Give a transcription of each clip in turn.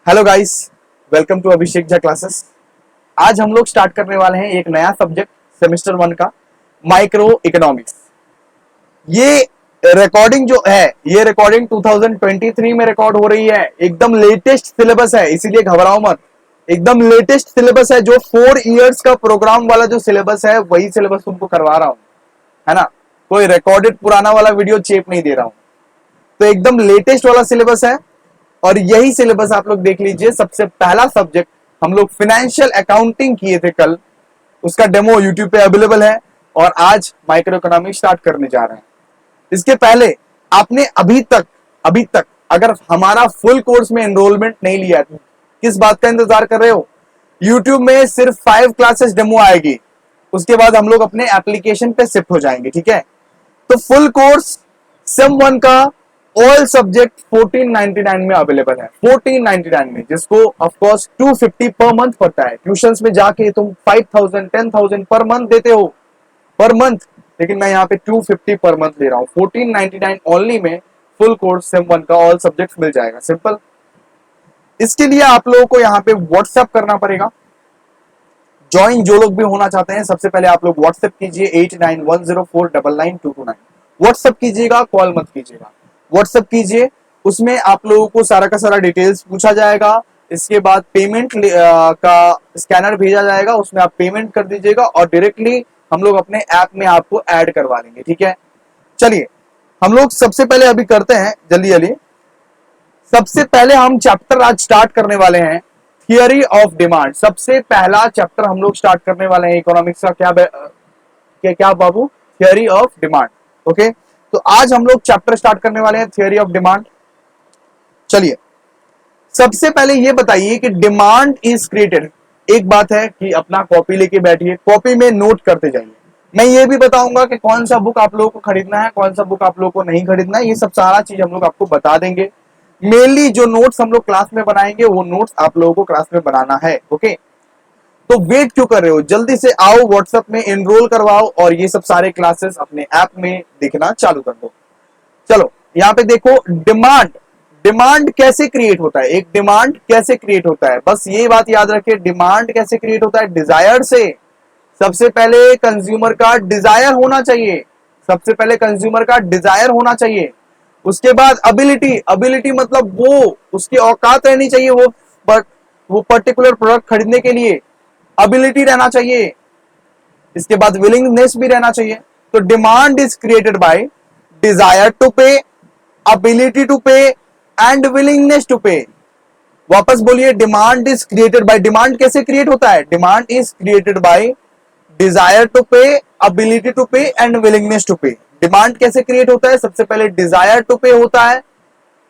Hello guys, welcome to Abhishek Jha classes. आज हम लोग स्टार्ट करने वाले हैं एक नया सब्जेक्ट सेमेस्टर 1 का, माइक्रो इकोनॉमिक्स। ये रिकॉर्डिंग जो है, ये रिकॉर्डिंग 2023 में रिकॉर्ड हो रही है। एकदम लेटेस्ट सिलेबस है, इसीलिए घबराओ मत। एकदम लेटेस्ट सिलेबस है, जो 4 इयर्स का प्रोग्राम वाला जो सिलेबस है, वही सिलेबस तुमको करवा रहा हूं, है ना। कोई रिकॉर्डेड पुराना वाला वीडियो चेप नहीं दे रहा हूं। तो एकदम लेटेस्ट वाला सिलेबस है और यही सिलेबस आप लोग देख लीजिए। सबसे पहला सब्जेक्ट हम लोग फाइनेंशियल अकाउंटिंग किए थे कल, उसका डेमो यूट्यूब पे अवेलेबल है और आज माइक्रो इकोनॉमिक्स स्टार्ट करने जा रहे हैं। इसके पहले आपने अभी तक अगर हमारा फुल कोर्स में एनरोलमेंट नहीं लिया है, किस बात का इंतजार कर रहे हो। यूट्यूब में सिर्फ 5 क्लासेस डेमो आएगी, उसके बाद हम लोग अपने एप्लीकेशन पे शिफ्ट हो जाएंगे, ठीक है। तो फुल कोर्स सेम 1 का ऑल सब्जेक्ट 1499 में अवेलेबल है, 1499 में, जिसको ऑफ कोर्स 250 पर मंथ पड़ता है। ट्यूशंस में जाके तुम 5000 10,000 पर मंथ देते हो, पर मंथ, लेकिन मैं यहाँ पे 250 पर मंथ ले रहा हूँ। 1499 ओनली में फुल कोर्स सेम 1 का ऑल सब्जेक्ट मिल जाएगा, सिंपल। इसके लिए आप लोगों को यहाँ पे व्हाट्सएप करना पड़ेगा। ज्वाइन जो लोग भी होना चाहते हैं, सबसे पहले आप लोग व्हाट्सएप कीजिए 8910499229। व्हाट्सएप कीजिएगा, कॉल मत कीजिएगा। व्हाट्सएप कीजिए, उसमें आप लोगों को सारा का सारा डिटेल्स पूछा जाएगा। इसके बाद पेमेंट का स्कैनर भेजा जाएगा, उसमें आप पेमेंट कर दीजिएगा और डायरेक्टली हम लोग अपने ऐप में आपको ऐड करवा देंगे, ठीक है। चलिए हम लोग सबसे पहले अभी करते हैं जल्दी जल्दी। सबसे पहले हम चैप्टर आज स्टार्ट करने वाले हैं, थियरी ऑफ डिमांड। सबसे पहला चैप्टर हम लोग स्टार्ट करने वाले हैं इकोनॉमिक्स का। क्या बाबू? Theory of demand. ओके, तो आज हम लोग चैप्टर स्टार्ट करने वाले हैं थियरी ऑफ डिमांड। चलिए सबसे पहले ये बताइए कि डिमांड इज क्रिएटेड। एक बात है कि अपना कॉपी लेके बैठिए, कॉपी में नोट करते जाइए। मैं ये भी बताऊंगा कि कौन सा बुक आप लोगों को खरीदना है, कौन सा बुक आप लोगों को नहीं खरीदना है। ये सब सारा चीज हम लोग आपको बता देंगे। मेनली जो नोट्स हम लोग क्लास में बनाएंगे, वो नोट्स आप लोगों को क्लास में बनाना है। ओके, तो वेट क्यों कर रहे हो, जल्दी से आओ, व्हाट्सएप में एनरोल करवाओ और ये सब सारे क्लासेस अपने ऐप में देखना चालू कर दो। चलो यहाँ पे देखो, डिमांड। डिमांड कैसे क्रिएट होता है, एक डिमांड कैसे क्रिएट होता है, बस ये बात याद रखिए। डिमांड कैसे क्रिएट होता है? डिजायर से। सबसे पहले कंज्यूमर का डिजायर होना चाहिए, सबसे पहले कंज्यूमर का डिजायर होना चाहिए। उसके बाद अबिलिटी। अबिलिटी मतलब वो, उसकी औकात रहनी चाहिए, वो पर्टिकुलर प्रोडक्ट खरीदने के लिए अबिलिटी रहना चाहिए। इसके बाद विलिंगनेस भी रहना चाहिए। तो demand is created by desire to pay, ability to pay and willingness to pay. वापस बोलिए, demand is created by. Demand कैसे क्रिएट होता है? Demand is created by desire to pay, ability to pay and willingness to pay. Demand कैसे create होता है? सबसे पहले डिजायर टू पे होता है,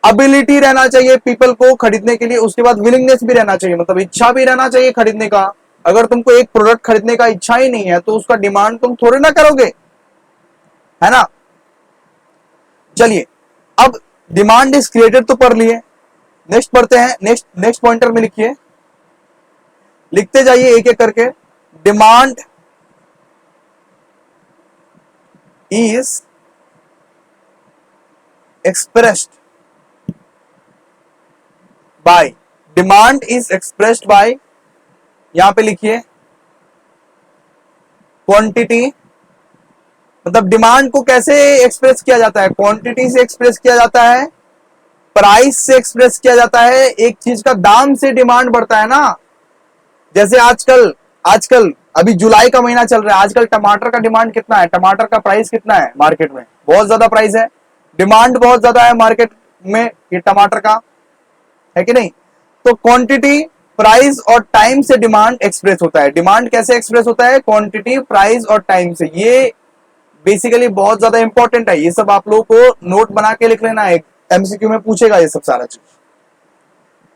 अबिलिटी रहना चाहिए पीपल को खरीदने के लिए, उसके बाद विलिंगनेस भी रहना चाहिए, मतलब इच्छा भी रहना चाहिए खरीदने का। अगर तुमको एक प्रोडक्ट खरीदने का इच्छा ही नहीं है तो उसका डिमांड तुम थोड़े ना करोगे, है ना। चलिए अब डिमांड इज क्रिएटेड तो पढ़ लिए, नेक्स्ट पढ़ते हैं। नेक्स्ट पॉइंटर में लिखिए, लिखते जाइए एक एक करके। Demand is expressed bye, demand is expressed bye, यहां पे लिखिए क्वांटिटी। मतलब डिमांड को कैसे एक्सप्रेस किया जाता है? क्वांटिटी से एक्सप्रेस किया जाता है, प्राइस से एक्सप्रेस किया जाता है। एक चीज का दाम से डिमांड बढ़ता है ना। जैसे आजकल अभी जुलाई का महीना चल रहा है, आजकल टमाटर का डिमांड कितना है, टमाटर का प्राइस कितना है मार्केट में? बहुत ज्यादा प्राइस है, डिमांड बहुत ज्यादा है मार्केट में ये टमाटर का, है कि नहीं। तो क्वांटिटी, प्राइस और टाइम से डिमांड एक्सप्रेस होता है। डिमांड कैसे एक्सप्रेस होता है? क्वांटिटी, प्राइस और टाइम से। ये बेसिकली बहुत ज्यादा इंपॉर्टेंट है, ये सब आप लोगों को नोट बना के लिख लेना है, एमसीक्यू में पूछेगा ये सब सारा चीज,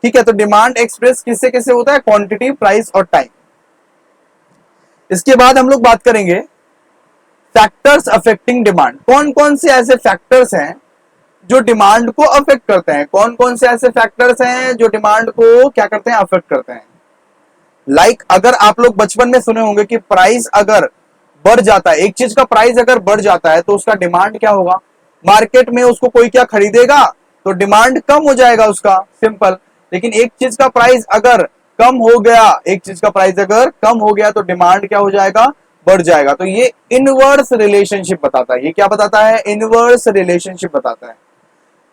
ठीक है। तो डिमांड एक्सप्रेस किससे कैसे होता है? क्वांटिटी, प्राइस और टाइम। इसके बाद हम लोग बात करेंगे फैक्टर्स अफेक्टिंग डिमांड। कौन कौन से ऐसे फैक्टर्स हैं जो डिमांड को अफेक्ट करते हैं? कौन कौन से ऐसे फैक्टर्स हैं जो डिमांड को क्या करते हैं? अफेक्ट करते हैं। लाइक अगर आप लोग बचपन में सुने होंगे कि प्राइस अगर बढ़ जाता है, एक चीज का प्राइस अगर बढ़ जाता है तो उसका डिमांड क्या होगा? मार्केट में उसको कोई क्या खरीदेगा तो डिमांड कम हो जाएगा उसका, सिंपल। लेकिन एक चीज का प्राइस अगर कम हो गया, एक चीज का प्राइस अगर कम हो गया तो डिमांड क्या हो जाएगा, बढ़ जाएगा। तो ये इनवर्स रिलेशनशिप बताता है। ये क्या बताता है, इनवर्स रिलेशनशिप बताता है।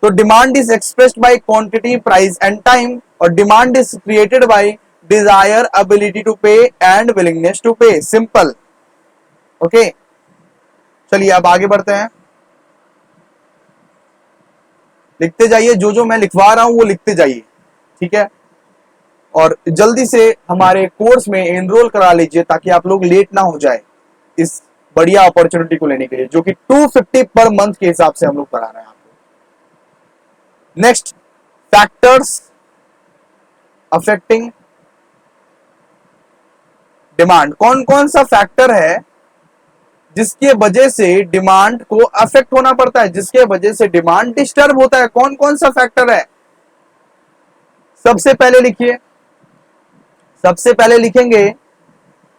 तो demand is expressed by quantity, price and time, और demand is created by desire, ability to pay and willingness to pay. Simple. Okay, चलिए अब आगे बढ़ते हैं। लिखते जाइए, जो जो मैं लिखवा रहा हूं वो लिखते जाइए, ठीक है। और जल्दी से हमारे कोर्स में एनरोल करा लीजिए ताकि आप लोग लेट ना हो जाए इस बढ़िया अपॉर्चुनिटी को लेने के लिए, जो कि 250 पर मंथ के हिसाब से हम लोग करा रहे हैं आपको। Next, factors affecting demand. कौन कौन सा फैक्टर है जिसके वजह से डिमांड को अफेक्ट होना पड़ता है, जिसके वजह से डिमांड डिस्टर्ब होता है, कौन कौन सा फैक्टर है। सबसे पहले लिखिए, सबसे पहले लिखेंगे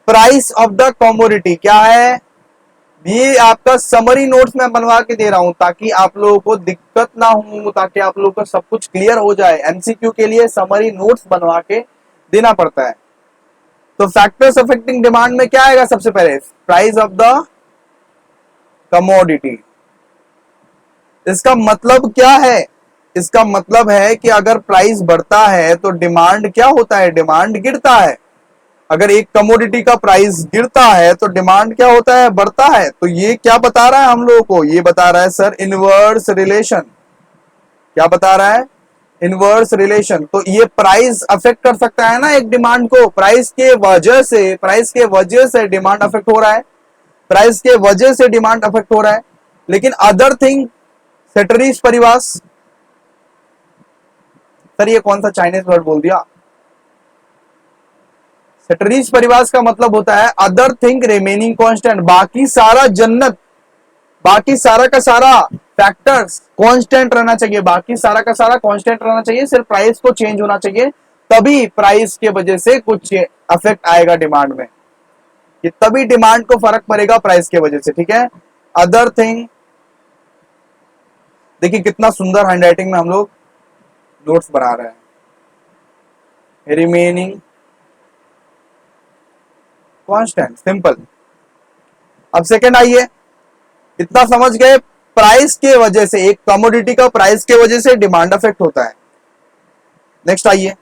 प्राइस ऑफ द कमोडिटी। क्या है, ये आपका समरी नोट्स में बनवा के दे रहा हूं ताकि आप लोगों को दिक्कत ना हो, ताकि आप लोगों को सब कुछ क्लियर हो जाए। एमसीक्यू के लिए समरी नोट्स बनवा के देना पड़ता है। तो फैक्टर्स अफेक्टिंग डिमांड में क्या आएगा, सबसे पहले प्राइस ऑफ द कमोडिटी। इसका मतलब क्या है, इसका मतलब है कि अगर प्राइस बढ़ता है तो डिमांड क्या होता है, डिमांड गिरता है। अगर एक कमोडिटी का प्राइस गिरता है तो डिमांड क्या होता है, बढ़ता है। तो ये क्या बता रहा है हम लोगों को, ये बता रहा है सर इनवर्स रिलेशन। क्या बता रहा है, इनवर्स रिलेशन। तो ये प्राइस अफेक्ट कर सकता है ना एक डिमांड को, प्राइस के वजह से, प्राइस के वजह से डिमांड अफेक्ट हो रहा है, प्राइस के वजह से डिमांड अफेक्ट हो रहा है। लेकिन अदर थिंग, सेटरीज परिवास। सर ये कौन सा चाइनीज वर्ड बोल दिया। सेटरीज परिवास का मतलब होता है अदर थिंग रिमेनिंग कांस्टेंट। बाकी सारा जन्नत, बाकी सारा का सारा फैक्टर्स कांस्टेंट रहना चाहिए, बाकी सारा का सारा कांस्टेंट रहना चाहिए, सिर्फ प्राइस को चेंज होना चाहिए। तभी प्राइस के वजह से कुछ अफेक्ट आएगा डिमांड में, कि तभी डिमांड को फर्क पड़ेगा प्राइस के वजह से, ठीक है। अदर थिंग, देखिए कितना सुंदर हैंडराइटिंग में हम लोग नोट्स बना रहे हैं। Remaining constant, simple. अब सेकंड आइए, इतना समझ गए, प्राइस के वजह से, एक कमोडिटी का प्राइस के वजह से डिमांड अफेक्ट होता है। नेक्स्ट आइए,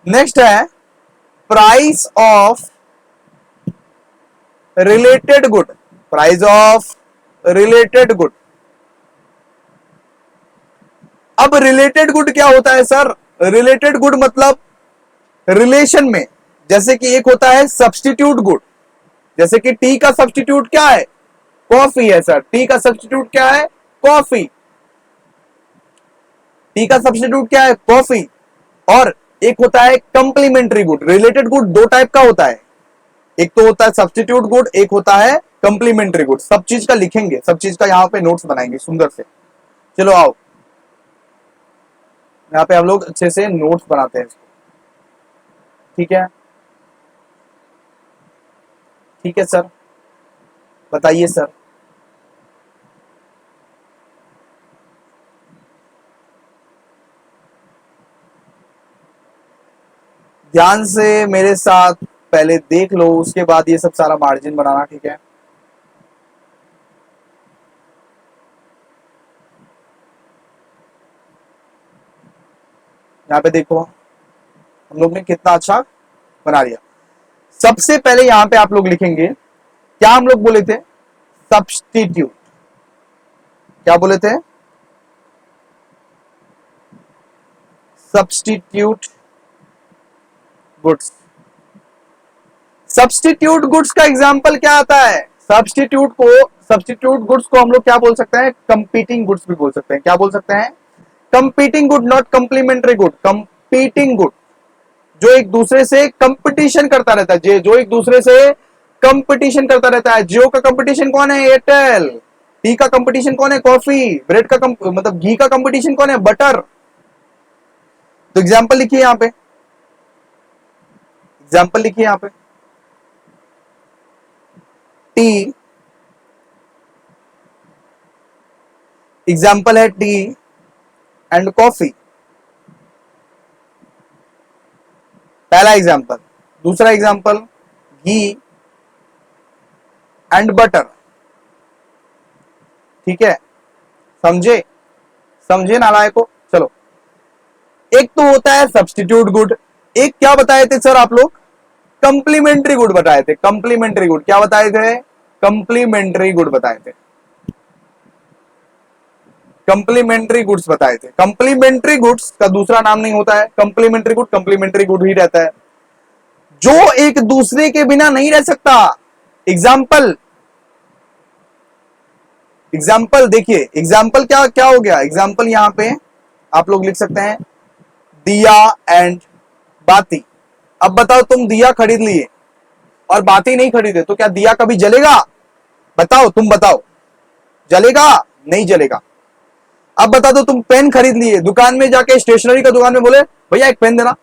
नेक्स्ट है price of related good. Price of related good. अब रिलेटेड गुड क्या होता है सर, रिलेटेड गुड मतलब रिलेशन में। जैसे कि एक होता है सब्स्टिट्यूट गुड, जैसे कि टी का सब्स्टिट्यूट क्या है, कॉफी है सर। टी का सब्स्टिट्यूट क्या है, कॉफी। टी का सब्स्टिट्यूट क्या है, कॉफी। और एक होता है कंप्लीमेंट्री गुड। रिलेटेड गुड दो टाइप का होता है, एक तो होता है सब्स्टिट्यूट गुड, एक होता है कंप्लीमेंट्री गुड। सब चीज का लिखेंगे, सब चीज का यहाँ पे नोट्स बनाएंगे सुंदर से। चलो आओ, यहाँ पे हम लोग अच्छे से नोट्स बनाते हैं इसको, ठीक है। ठीक है सर, बताइए सर। ध्यान से मेरे साथ पहले देख लो, उसके बाद ये सब सारा मार्जिन बनाना, ठीक है। यहाँ पे देखो हम लोग ने कितना अच्छा बना लिया। सबसे पहले यहाँ पे आप लोग लिखेंगे, क्या हम लोग बोले थे, सब्स्टिट्यूट। क्या बोले थे, सब्स्टिट्यूट गुड्स। सब्स्टिट्यूट गुड्स का एग्जांपल क्या आता है, सब्स्टिट्यूट गुड्स को हम लोग क्या बोल सकते हैं, कंपीटिंग गुड्स भी बोल सकते हैं। क्या बोल सकते हैं, competing good, not complementary good, competing good. जो एक दूसरे से कंपटीशन करता रहता है, जो एक दूसरे से कंपटीशन करता रहता है। जियो का कंपटीशन कौन है, एयरटेल। टी का कंपटीशन कौन है, कॉफी। ब्रेड का मतलब घी का कंपटीशन कौन है, बटर। तो एग्जांपल लिखिए यहाँ पे, एग्जांपल लिखिए यहाँ पे, टी, एग्जाम्पल है टी, एंड कॉफी, पहला एग्जांपल। दूसरा एग्जांपल, घी एंड बटर। ठीक है, समझे? समझे नालायको? चलो, एक तो होता है सब्स्टिट्यूट गुड, एक क्या बताए थे सर आप लोग? कंप्लीमेंट्री गुड बताए थे। कंप्लीमेंट्री गुड क्या बताए थे? कंप्लीमेंट्री गुड बताए थे। कंप्लीमेंट्री गुड्स बताए थे। कंप्लीमेंट्री गुड्स का दूसरा नाम नहीं होता है कंप्लीमेंट्री गुड, कंप्लीमेंट्री गुड ही रहता है, जो एक दूसरे के बिना नहीं रह सकता। एग्जाम्पल, एग्जाम्पल देखिए, एग्जाम्पल क्या क्या हो गया? एग्जाम्पल यहां पे आप लोग लिख सकते हैं दिया एंड बाती। अब बताओ, तुम दिया खरीद लिए और बाती नहीं खरीदे तो क्या दिया कभी जलेगा? बताओ, तुम बताओ, जलेगा? नहीं जलेगा। अब बता दो, तुम पेन खरीद लिए, दुकान में जाके स्टेशनरी का दुकान में बोले भैया एक पेन देना,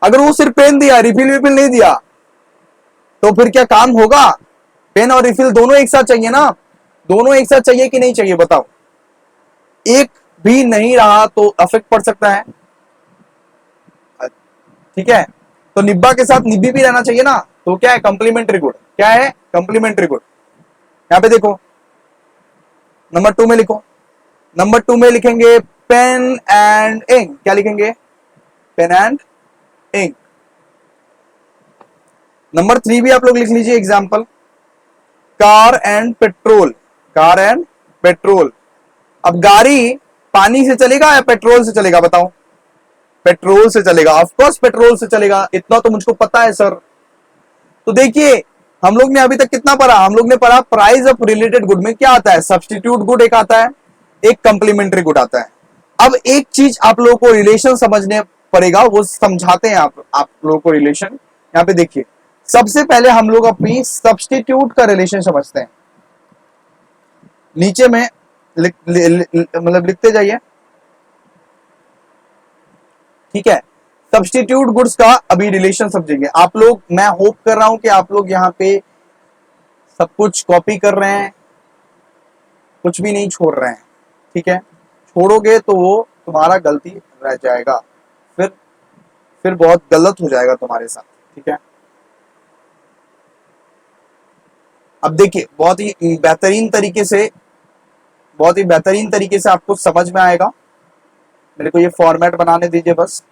अगर वो सिर्फ पेन दिया, रिफिल विफिल नहीं दिया, तो फिर क्या काम होगा? पेन और रिफिल दोनों एक साथ चाहिए ना, दोनों एक साथ चाहिए कि नहीं चाहिए? बताओ, एक भी नहीं रहा तो अफेक्ट पड़ सकता है। ठीक है, तो निब्बा के साथ निब्बी भी रहना चाहिए ना, तो क्या है? Complementary good. क्या है? Complementary good. यहां पे देखो, नंबर 2 में लिखो, नंबर 2 में लिखेंगे पेन एंड इंक। क्या लिखेंगे? Pen and ink. नंबर 3 भी आप लोग लिख लीजिए example, car and petrol. Car and petrol. अब गाड़ी पानी से चलेगा या पेट्रोल से चलेगा? बताओ। पेट्रोल से चलेगा, ऑफ कोर्स पेट्रोल से चलेगा, इतना तो मुझको पता है सर। तो देखिए, हम लोग ने अभी तक कितना पढ़ा? हम लोग ने पढ़ा प्राइस ऑफ रिलेटेड गुड में क्या आता है? सब्स्टिट्यूट गुड एक आता है, एक कंप्लीमेंट्री गुड आता है। अब एक चीज आप लोगों को रिलेशन समझने पड़ेगा, वो समझाते हैं आप लोगों को रिलेशन। यहाँ पे देखिए, सबसे पहले हम लोग अपनी सब्स्टिट्यूट का रिलेशन समझते हैं। नीचे में मतलब लिखते जाइए। ठीक है, सब्स्टिट्यूट गुड्स का अभी रिलेशन समझेंगे आप लोग। मैं होप कर रहा हूं कि आप लोग यहाँ पे सब कुछ कॉपी कर रहे हैं, कुछ भी नहीं छोड़ रहे हैं। ठीक है, छोड़ोगे तो वो तुम्हारा गलती रह जाएगा, फिर बहुत गलत हो जाएगा तुम्हारे साथ। ठीक है, अब देखिए, बहुत ही बेहतरीन तरीके से आपको समझ में आएगा। मेरे को ये फॉर्मेट बनाने दीजिए बस।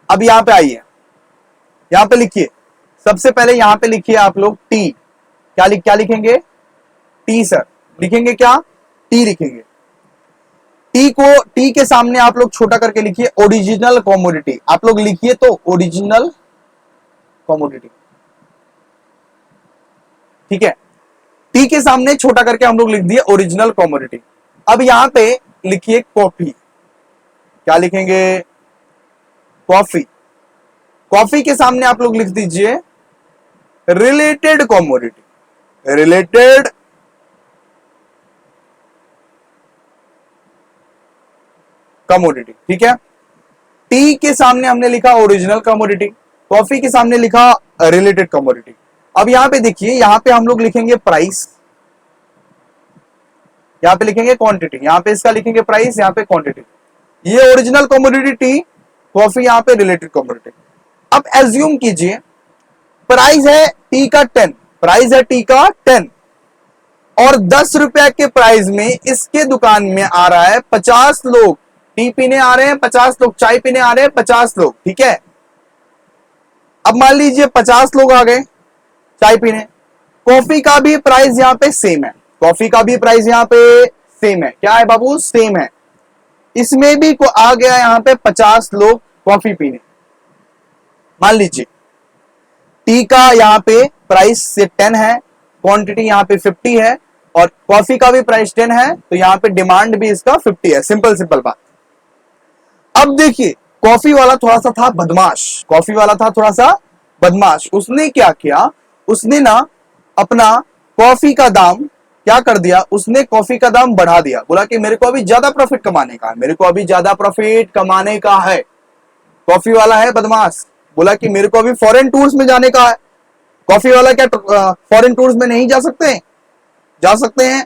अब यहां पे आइए, यहां पे लिखिए, सबसे पहले यहां पे लिखिए आप लोग टी। क्या लिखेंगे? T sir. लिखेंगे क्या? टी लिखेंगे। टी के सामने आप लोग छोटा करके लिखिए ओरिजिनल कमोडिटी। आप लोग लिखिए तो ओरिजिनल कमोडिटी। ठीक है, टी के सामने छोटा करके हम लोग लिख दिए ओरिजिनल कमोडिटी। अब यहां पे लिखिए कॉफी। क्या लिखेंगे? कॉफी। कॉफी के सामने आप लोग लिख दीजिए रिलेटेड कमोडिटी। Related commodity. ठीक है, टी के सामने हमने लिखा ओरिजिनल कमोडिटी, कॉफी के सामने लिखा रिलेटेड कमोडिटी। अब यहां पे देखिए, यहां पे हम लोग लिखेंगे प्राइस, यहां पे लिखेंगे क्वांटिटी, यहां पे इसका लिखेंगे प्राइस, यहां पे क्वांटिटी। ये ओरिजिनल कमोडिटी टी, कॉफी यहां पे रिलेटेड कमोडिटी। अब एज्यूम कीजिए प्राइस है टी का 10, प्राइस है टी का 10 और 10 रुपए के प्राइस में इसके दुकान में आ रहा है 50 लोग टी पीने आ रहे हैं, 50 लोग चाय पीने आ रहे हैं, 50 लोग। ठीक है, अब मान लीजिए 50 लोग आ गए चाय पीने। कॉफी का भी प्राइस यहां पे सेम है, कॉफी का भी प्राइस यहां पे सेम है। क्या है बाबू? सेम है। इसमें भी को आ गया यहां पे 50 लोग कॉफी पीने। मान लीजिए टी का यहां पे प्राइस से 10 है, क्वांटिटी यहां पे 50 है और कॉफी का भी प्राइस 10 है, तो यहां पे डिमांड भी इसका 50 है। सिंपल बात। अब देखिए, कॉफी वाला थोड़ा सा था बदमाश, कॉफी वाला था थोड़ा सा बदमाश। उसने क्या किया? उसने ना अपना कॉफी का दाम क्या कर दिया, उसने कॉफी का दाम बढ़ा दिया, बोला कि मेरे को अभी ज्यादा प्रॉफिट कमाने का है, मेरे को अभी ज्यादा प्रॉफिट कमाने का है। कॉफी वाला है बदमाश, बोला कि मेरे को अभी फॉरेन टूर्स में जाने का है। कॉफी वाला क्या फॉरेन टूर्स में नहीं जा सकते हैं? जा सकते हैं।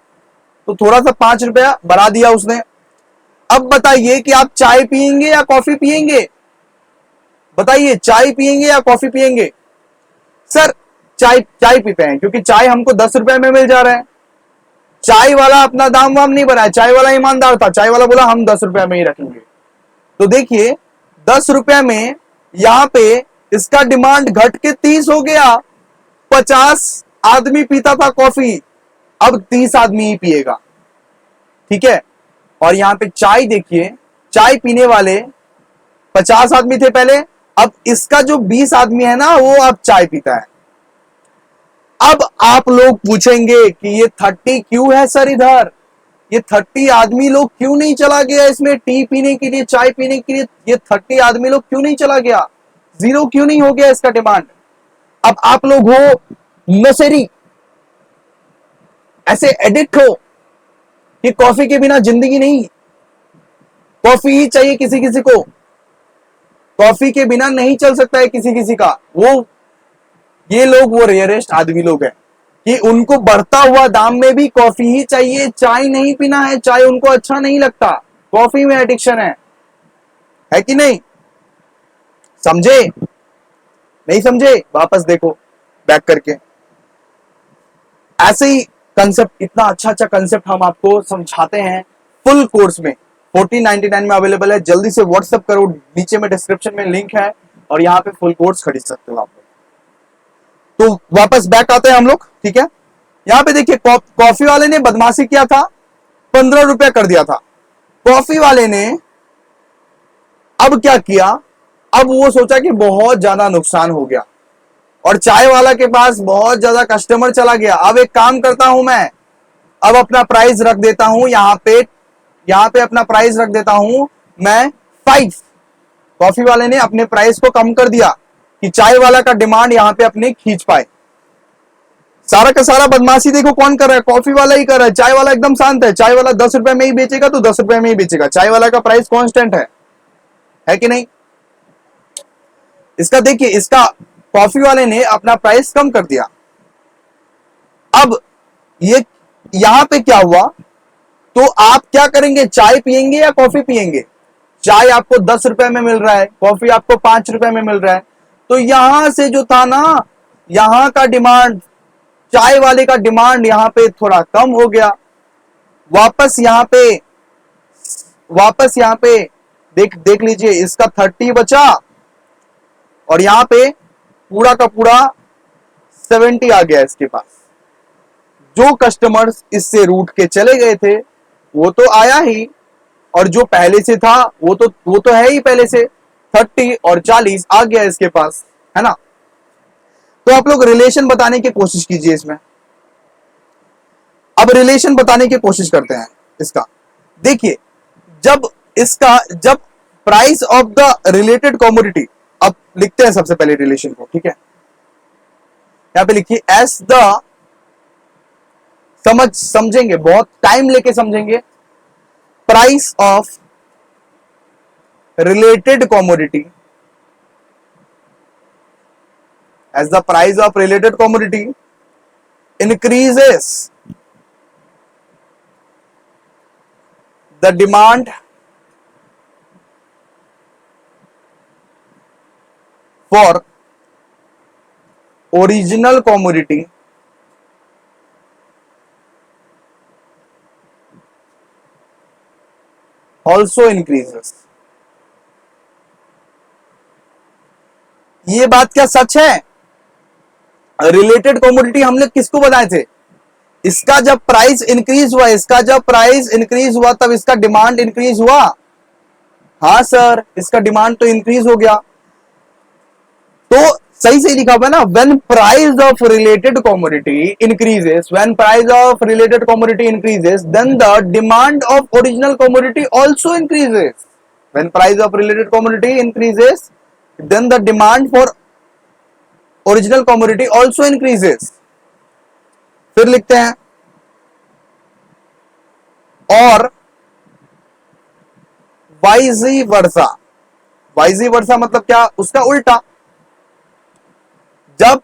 तो थोड़ा सा 5 रुपया बढ़ा दिया उसने। अब बताइए कि आप चाय पियेंगे या कॉफी पियेंगे? बताइए, चाय पियेंगे या कॉफी पियेंगे? सर चाय चाय पीते हैं, क्योंकि चाय हमको 10 रुपए में मिल जा रहा है। चाय वाला अपना दाम वाम नहीं बढ़ाया, चाय वाला ईमानदार था, चाय वाला बोला हम 10 रुपए में ही रखेंगे। तो देखिए 10 रुपए में यहां पे इसका डिमांड घट के 30 हो गया। 50 आदमी पीता था कॉफी, अब 30 आदमी ही पिएगा। ठीक है। और यहां पे चाय देखिए, चाय पीने वाले 50 आदमी थे पहले, अब इसका जो 20 आदमी है ना, वो अब चाय पीता है। अब आप लोग पूछेंगे कि ये 30 क्यों है सर इधर, ये 30 आदमी लोग क्यों नहीं चला गया इसमें टी पीने के लिए, चाय पीने के लिए? ये 30 आदमी लोग क्यों नहीं चला गया, जीरो क्यों नहीं हो गया इसका डिमांड? अब आप लोग हो नशेरी, ऐसे एडिक्ट हो कि कॉफी के बिना जिंदगी नहीं, कॉफी ही चाहिए किसी किसी को, कॉफी के बिना नहीं चल सकता है किसी किसी का। वो ये लोग वो रेयरेस्ट आदमी लोग हैं कि उनको बढ़ता हुआ दाम में भी कॉफी ही चाहिए, चाय नहीं पीना है, चाय उनको अच्छा नहीं लगता, कॉफी में एडिक्शन है कि नहीं? समझे? नहीं समझे? वापस देखो बैक करके। ऐसे ही कंसेप्ट, इतना अच्छा अच्छा कंसेप्ट हम आपको समझाते हैं फुल कोर्स में, 1499 में अवेलेबल है। जल्दी से व्हाट्सएप करो, नीचे में डिस्क्रिप्शन में लिंक है और यहाँ पे फुल कोर्स खरीद सकते हो आप। तो वापस बैक आते हैं हम लोग। ठीक है, यहां पे देखिए कॉफी वाले ने बदमाशी किया था, 15 रुपया कर दिया था। कॉफी वाले ने अब क्या किया, अब वो सोचा कि बहुत ज्यादा नुकसान हो गया और चाय वाला के पास बहुत ज्यादा कस्टमर चला गया। अब एक काम करता हूं मैं, अब अपना प्राइस रख देता हूं यहाँ पे अपना प्राइस रख देता हूं मैं 5। कॉफी वाले ने अपने प्राइस को कम कर दिया कि चाय वाला का डिमांड यहां पे अपने खींच पाए। सारा का सारा बदमाशी देखो कौन कर रहा है, कॉफी वाला ही कर रहा है। चाय वाला एकदम शांत है, चाय वाला 10 रुपए में ही बेचेगा तो 10 रुपए में ही बेचेगा, चाय वाला का प्राइस कांस्टेंट है कि नहीं? इसका देखिए, इसका कॉफी वाले ने अपना प्राइस कम कर दिया। अब ये यहां पे क्या हुआ, तो आप क्या करेंगे, चाय पियेंगे या कॉफी पियेंगे? चाय आपको 10 रुपए में मिल रहा है, कॉफी आपको 5 रुपए में मिल रहा है। तो यहां से जो था ना, यहां का डिमांड, चाय वाले का डिमांड यहां पे थोड़ा कम हो गया। वापस यहां पे देख लीजिए, इसका 30 बचा और यहां पे पूरा का पूरा 70 आ गया इसके पास। जो कस्टमर्स इससे रूट के चले गए थे वो तो आया ही, और जो पहले से था वो तो है ही पहले से। 30 और 40 आ गया इसके पास, है ना? तो आप लोग रिलेशन बताने की कोशिश कीजिए इसमें। अब रिलेशन बताने की कोशिश करते हैं इसका। देखिए, जब price of the related commodity, अब लिखते हैं सबसे पहले रिलेशन को। ठीक है, यहां पे लिखिए एस द, समझेंगे, बहुत टाइम लेके समझेंगे। Price of related commodity, as the price of related commodity increases, the demand for original commodity also increases। ये बात क्या सच है? रिलेटेड कमोडिटी हमने किसको बताए थे? इसका जब प्राइस इंक्रीज हुआ, तब इसका डिमांड इंक्रीज हुआ। हाँ सर, इसका डिमांड तो इंक्रीज हो गया। तो सही से लिखा हुआ है ना, when price of related commodity increases, then the demand of original commodity also increases. When price of related commodity increases, then the demand for original commodity also increases. फिर लिखते हैं और वाइजी वर्सा। वाइजी वर्सा मतलब क्या, उसका उल्टा। जब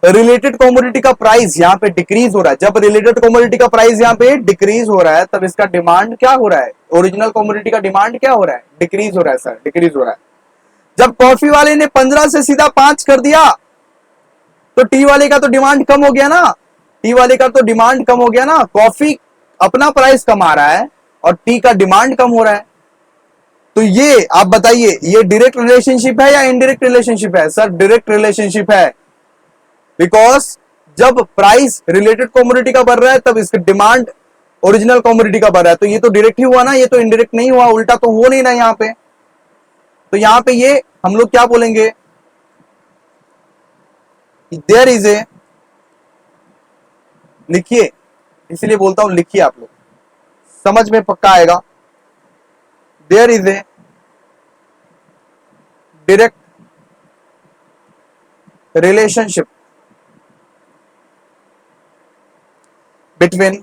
रिलेटेड कमोडिटी का प्राइस यहां पे डिक्रीज हो रहा है, जब रिलेटेड कमोडिटी का प्राइस यहां पे डिक्रीज हो रहा है, तब इसका डिमांड क्या हो रहा है, ओरिजिनल कमोडिटी का डिमांड क्या हो रहा है, डिक्रीज हो रहा है सर, डिक्रीज हो रहा है। जब कॉफी वाले ने 15 से सीधा 5 कर दिया तो टी वाले का तो डिमांड कम हो गया ना, टी वाले का तो डिमांड कम हो गया ना। कॉफी अपना प्राइस कमा रहा है और टी का डिमांड कम हो रहा है। तो ये आप बताइए, ये डायरेक्ट रिलेशनशिप है या इनडायरेक्ट रिलेशनशिप है? सर डायरेक्ट रिलेशनशिप है, बिकॉज जब प्राइस रिलेटेड कमोडिटी का बढ़ रहा है तब इसका डिमांड ओरिजिनल कमोडिटी का बढ़ रहा है। तो ये तो डायरेक्ट ही हुआ ना, ये तो इनडायरेक्ट नहीं हुआ, उल्टा तो हो नहीं ना यहाँ पे। तो यहाँ पे ये हम लोग क्या बोलेंगे, देयर इज ए, लिखिए, इसलिए बोलता हूं लिखिए, आप लोग समझ में पक्का आएगा। There is a direct relationship between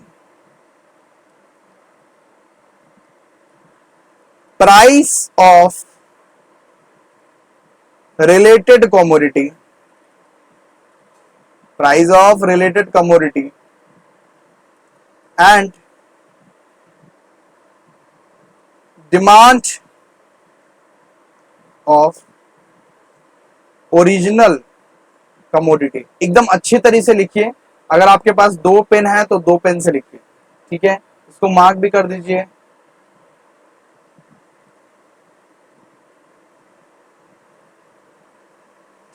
price of related commodity, price of related commodity and demand of original commodity। एकदम अच्छी तरह से लिखिए, अगर आपके पास 2 पेन है तो 2 पेन से लिखिए, ठीक है, इसको मार्क भी कर दीजिए।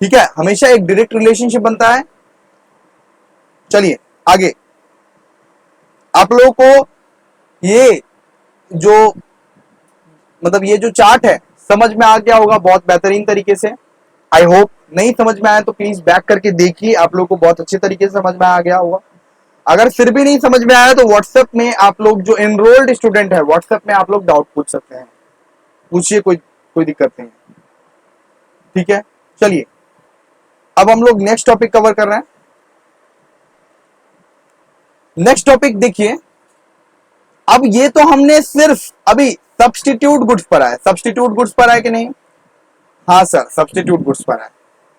ठीक है, हमेशा एक डायरेक्ट रिलेशनशिप बनता है। चलिए आगे, आप लोगों को ये जो मतलब ये जो चार्ट है समझ में आ गया होगा बहुत बेहतरीन तरीके से, आई होप। नहीं समझ में आया तो प्लीज बैक करके देखिए, आप लोगों को बहुत अच्छे तरीके से समझ में आ गया होगा। अगर फिर भी नहीं समझ में आया तो व्हाट्सएप में आप लोग जो एनरोल्ड स्टूडेंट है, व्हाट्सएप में आप लोग डाउट पूछ सकते हैं, पूछिए, कोई दिक्कत नहीं है, ठीक है। चलिए अब हम लोग नेक्स्ट टॉपिक कवर कर रहे हैं। नेक्स्ट टॉपिक देखिए, अब ये तो हमने सिर्फ अभी सब्स्टिट्यूट गुड्स पढ़ा है, सब्स्टिट्यूट गुड्स पढ़ा है कि नहीं? हाँ सर, सब्स्टिट्यूट गुड्स पढ़ा है।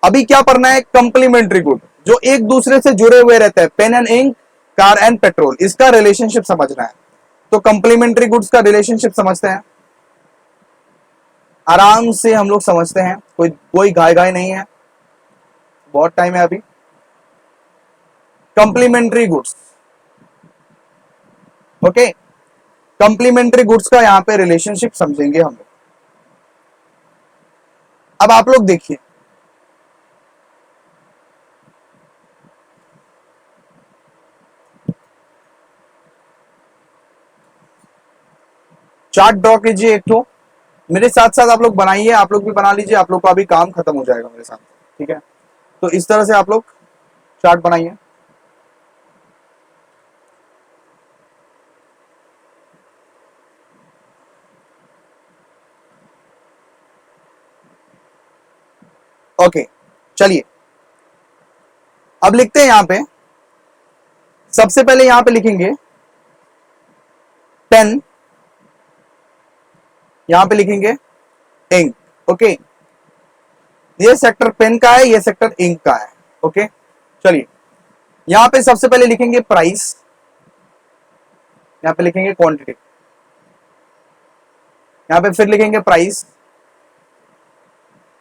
अभी क्या पढ़ना है? कंप्लीमेंट्री गुड, जो एक दूसरे से जुड़े हुए रहते हैं, pen and ink, car and petrol, इसका रिलेशनशिप समझना है। तो कंप्लीमेंट्री गुड्स का रिलेशनशिप समझते हैं, आराम से हम लोग समझते हैं, कोई घाई नहीं है, बहुत टाइम है अभी। Complementary goods, okay, complementary goods का यहां पे रिलेशनशिप समझेंगे हम लोग। अब आप लोग देखिए, चार्ट ड्रॉ कीजिए एक तो, मेरे साथ साथ आप लोग बनाइए, आप लोग भी बना लीजिए, आप लोग का अभी काम खत्म हो जाएगा मेरे साथ, ठीक है। तो इस तरह से आप लोग चार्ट बनाइए। ओके, चलिए अब लिखते हैं यहां पे। सबसे पहले यहां पे लिखेंगे पेन, यहां पे लिखेंगे इंक, ओके। ये सेक्टर पेन का है, ये सेक्टर इंक का है, ओके। चलिए यहां पे सबसे पहले लिखेंगे प्राइस, यहां पे लिखेंगे क्वांटिटी, यहां पे फिर लिखेंगे प्राइस,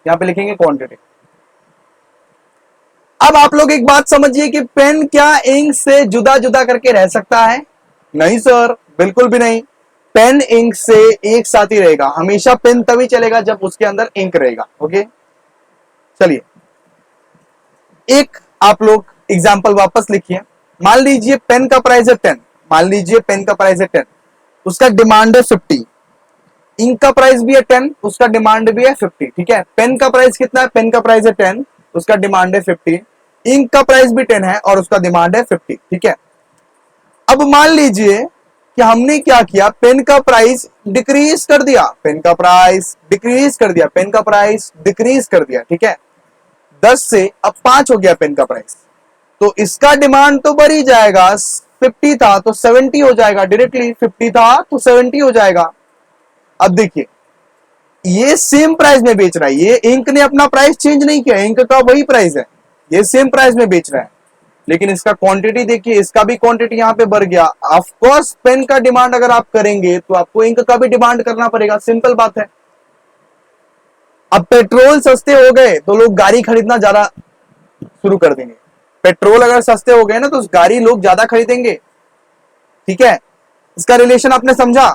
यहां पे लिखेंगे क्वांटिटी। अब आप लोग एक बात समझिए कि पेन क्या इंक से जुदा जुदा करके रह सकता है? नहीं सर, बिल्कुल भी नहीं। पेन इंक से एक साथ ही रहेगा हमेशा। पेन तभी चलेगा जब उसके अंदर इंक रहेगा, ओके। चलिए एक आप लोग एग्जांपल वापस लिखिए। मान लीजिए पेन का प्राइस है 10, मान लीजिए पेन का प्राइस है 10, उसका डिमांड है 50। इंक का प्राइस भी है 10, उसका डिमांड भी है 50, ठीक है। पेन का प्राइस कितना है? पेन का प्राइस है 10, उसका डिमांड है 50। इंक का प्राइस भी 10 है और उसका डिमांड है 50, ठीक है। अब मान लीजिए कि हमने क्या किया, पेन का प्राइस डिक्रीज कर दिया, पेन का प्राइस डिक्रीज कर दिया, पेन का प्राइस डिक्रीज कर दिया, ठीक है। 10 से अब 5 हो गया पेन का प्राइस, तो इसका डिमांड तो बढ़ ही जाएगा, 50 था तो 70 हो जाएगा डायरेक्टली, 50 था तो 70 हो जाएगा। अब देखिए ये सेम प्राइस में बेच रहा है, ये इंक ने अपना प्राइस चेंज नहीं किया, इंक का वही प्राइस है, ये सेम प्राइस में बेच रहा है, लेकिन इसका क्वांटिटी देखिए, इसका भी क्वांटिटी यहां पे बढ़ गया। ऑफ कोर्स पेन का डिमांड अगर आप करेंगे तो आपको इंक का भी डिमांड करना पड़ेगा, सिंपल बात है। अब पेट्रोल सस्ते हो गए तो लोग गाड़ी खरीदना ज्यादा शुरू कर देंगे, पेट्रोल अगर सस्ते हो गए ना तो गाड़ी लोग ज्यादा खरीदेंगे, ठीक है। इसका रिलेशन आपने समझा,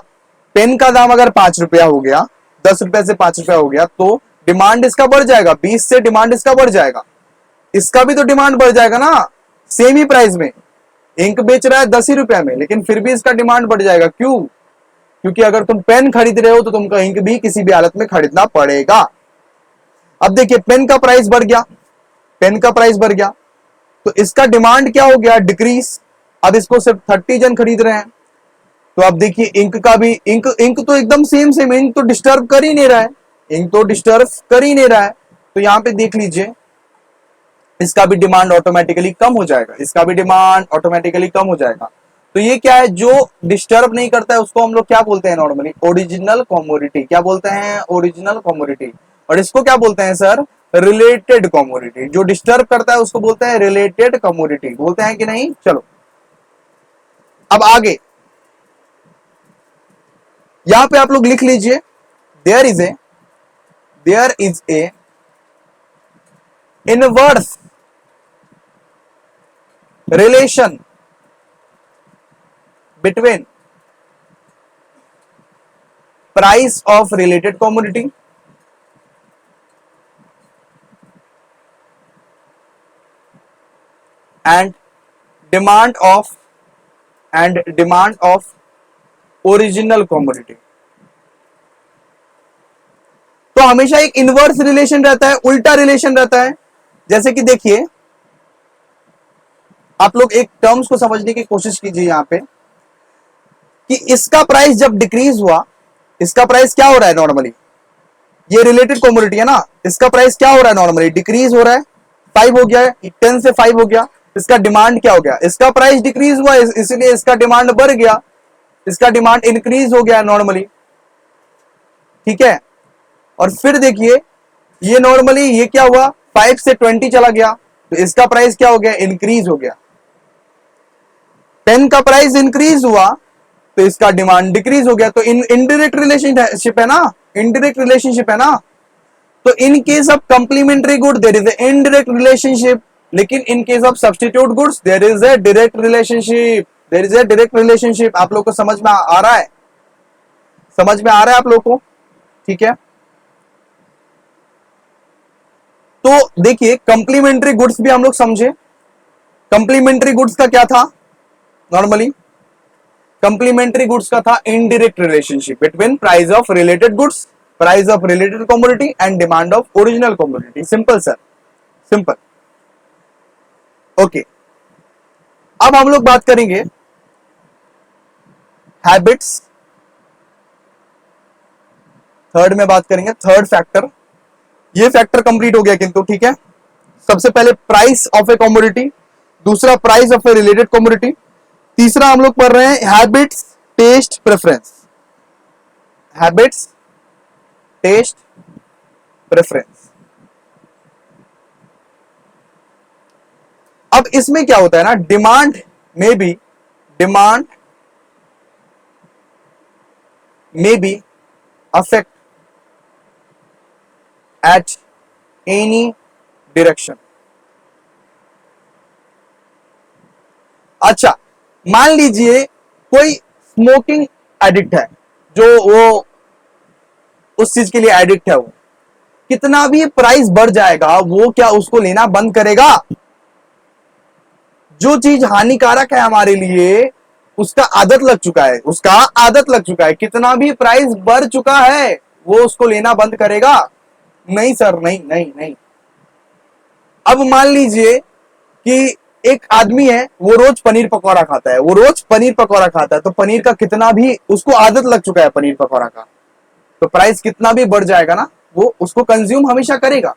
पेन का दाम अगर 5 रुपया हो गया, 10 रुपए से 5 रुपया हो गया तो डिमांड इसका बढ़ जाएगा, 20 से डिमांड इसका बढ़ जाएगा, इसका भी तो डिमांड बढ़ जाएगा ना, सेम ही प्राइस में। इंक बेच रहा है 10 ही रुपया में, लेकिन फिर भी इसका डिमांड बढ़ जाएगा, क्यों? क्योंकि अगर तुम पेन खरीद रहे हो तो तुमको इंक भी किसी भी हालत में खरीदना पड़ेगा। अब देखिए पेन का प्राइस बढ़ गया, पेन का प्राइस बढ़ गया तो इसका डिमांड क्या हो गया, डिक्रीज। अब इसको सिर्फ 30 जन खरीद रहे हैं, तो अब देखिए इंक का भी, इंक तो एकदम सेम सेम, इंक तो डिस्टर्ब कर ही नहीं रहा है, इंक तो डिस्टर्ब कर ही नहीं रहा है, तो यहां पे देख लीजिए इसका भी डिमांड ऑटोमेटिकली कम हो जाएगा, इसका भी डिमांड ऑटोमेटिकली कम हो जाएगा। तो ये क्या है, जो डिस्टर्ब नहीं करता है उसको हम लोग क्या बोलते हैं नॉर्मली, ओरिजिनल कमोडिटी। क्या बोलते हैं, ओरिजिनल कमोडिटी। और इसको क्या बोलते हैं सर, रिलेटेड कमोडिटी। जो डिस्टर्ब करता है उसको बोलते हैं रिलेटेड कमोडिटी, बोलते हैं कि नहीं। चलो अब आगे यहां पे आप लोग लिख लीजिए, there is a inverse relation between price of related commodity and demand of original commodity. तो हमेशा एक इनवर्स रिलेशन रहता है, उल्टा रिलेशन रहता है। जैसे कि देखिए आप लोग एक टर्म्स को समझने की कोशिश कीजिए यहां पे, कि इसका प्राइस जब डिक्रीज हुआ, इसका प्राइस क्या हो रहा है नॉर्मली, ये रिलेटेड कमोडिटी है ना, इसका प्राइस क्या हो रहा है नॉर्मली, डिक्रीज हो रहा है, 5 हो गया है, 10 से 5 हो गया। इसका डिमांड क्या हो गया, इसका प्राइस डिक्रीज हुआ इसलिए इसका डिमांड बढ़ गया, इसका डिमांड इंक्रीज हो गया नॉर्मली, ठीक है। और फिर देखिए ये नॉर्मली ये क्या हुआ, 5 से 20 चला गया, तो इसका प्राइस क्या हो गया, इंक्रीज हो गया। पेन का प्राइस इंक्रीज हुआ तो इसका डिमांड डिक्रीज हो गया। तो इनडायरेक्ट रिलेशनशिप है ना, इनडायरेक्ट रिलेशनशिप है ना। तो in case of complementary good there is a indirect relationship, लेकिन in case of substitute goods there is a direct relationship, there is a direct relationship. आप लोग को समझ में आ रहा है, समझ में आ रहा है आप लोग को, ठीक है। तो देखिए कंप्लीमेंट्री गुड्स भी हम लोग समझे, कंप्लीमेंट्री गुड्स का क्या था नॉर्मली, कंप्लीमेंट्री गुड्स का था indirect relationship between price of related goods, price of related commodity and demand of original commodity. Simple sir, simple, okay. अब हम लोग बात करेंगे हैबिट्स, थर्ड में बात करेंगे, थर्ड फैक्टर। ये फैक्टर कंप्लीट हो गया किंतु, ठीक है। सबसे पहले प्राइस ऑफ ए कमोडिटी, दूसरा price of a related commodity, तीसरा हम लोग पढ़ रहे हैं habits, taste, preference. Habits, taste, preference. अब इसमें क्या होता है ना, डिमांड में be affect at any direction. अच्छा मान लीजिए कोई स्मोकिंग एडिक्ट है, जो वो उस चीज के लिए एडिक्ट है, वो कितना भी प्राइस बढ़ जाएगा वो क्या उसको लेना बंद करेगा। जो चीज हानिकारक है हमारे लिए उसका आदत लग चुका है, उसका आदत लग चुका है, कितना भी प्राइस बढ़ चुका है वो उसको लेना बंद करेगा, नहीं सर, नहीं नहीं नहीं। अब मान लीजिए कि एक आदमी है वो रोज पनीर पकौड़ा खाता है, वो रोज पनीर पकौड़ा खाता है, तो पनीर का कितना भी उसको आदत लग चुका है पनीर पकौड़ा का, तो प्राइस कितना भी बढ़ जाएगा ना वो उसको कंज्यूम हमेशा करेगा,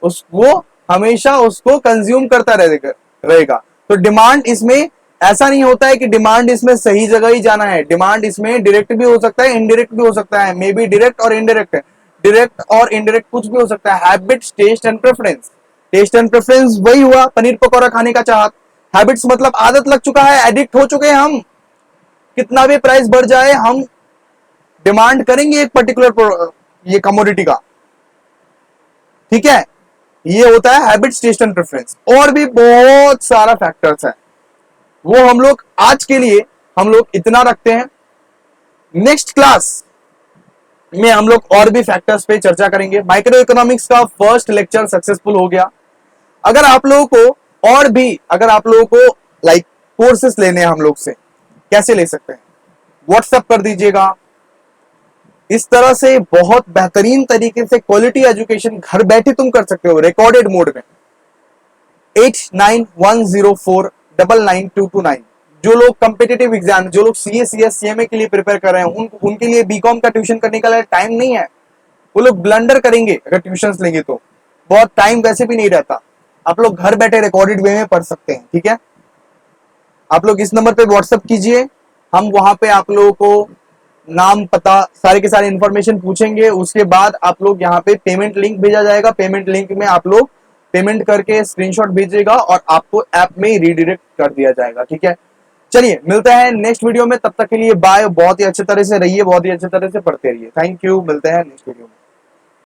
वो हमेशा उसको कंज्यूम करता रहेगा। तो डिमांड इसमें ऐसा नहीं होता है कि डिमांड इसमें सही जगह ही जाना है, डिमांड इसमें डायरेक्ट भी हो सकता है, इनडायरेक्ट भी हो सकता है, मे बी डायरेक्ट और इनडायरेक्ट है, डायरेक्ट और इनडायरेक्ट कुछ भी हो सकता है। Habits, taste and preference, taste and preference वही हुआ पनीर पकौड़ा खाने का चाहत। हैबिट्स मतलब आदत लग चुका है, एडिक्ट हो चुके हैं हम, कितना भी प्राइस बढ़ जाए हम डिमांड करेंगे एक पर्टिकुलर ये कमोडिटी का, ठीक है। ये होता है हैबिट्स, टेस्ट एंड प्रेफरेंस। और भी बहुत सारा फैक्टर्स है, वो हम लोग आज के लिए हम लोग इतना रखते हैं। नेक्स्ट क्लास में हम लोग और भी फैक्टर्स पे चर्चा करेंगे। माइक्रो इकोनॉमिक्स का फर्स्ट लेक्चर सक्सेसफुल हो गया। अगर आप लोगों को और भी, अगर आप लोगों को लाइक कोर्सेस लेने हैं हम लोग से, कैसे ले सकते हैं, व्हाट्सएप कर दीजिएगा। इस तरह से बहुत बेहतरीन तरीके से क्वालिटी एजुकेशन घर बैठे तुम कर सकते हो रिकॉर्डेड मोड में। 8910499229। जो लोग कम्पिटिटिव एग्जाम, जो लोग सीए, सीएस, सीएमए के लिए प्रिपेयर कर रहे हैं, उनके लिए बीकॉम का ट्यूशन करने का टाइम नहीं है। वो लोग ब्लंडर करेंगे अगर ट्यूशन लेंगे तो, बहुत टाइम वैसे भी नहीं रहता। आप लोग घर बैठे रिकॉर्डेड वे में पढ़ सकते हैं, ठीक है। आप लोग इस नंबर पे व्हाट्सएप कीजिए, हम वहां पे आप लोगों को नाम, पता, सारे के सारे इंफॉर्मेशन पूछेंगे। उसके बाद आप लोग यहाँ पे पेमेंट लिंक भेजा जाएगा, पेमेंट लिंक में आप लोग पेमेंट करके स्क्रीनशॉट भेजिएगा और आपको ऐप में रिडायरेक्ट कर दिया जाएगा, ठीक है। चलिए मिलते हैं नेक्स्ट वीडियो में, तब तक के लिए बाय। बहुत ही अच्छे तरह से रहिए, बहुत ही अच्छे तरह से पढ़ते रहिए। थैंक यू, मिलते हैं नेक्स्ट वीडियो में।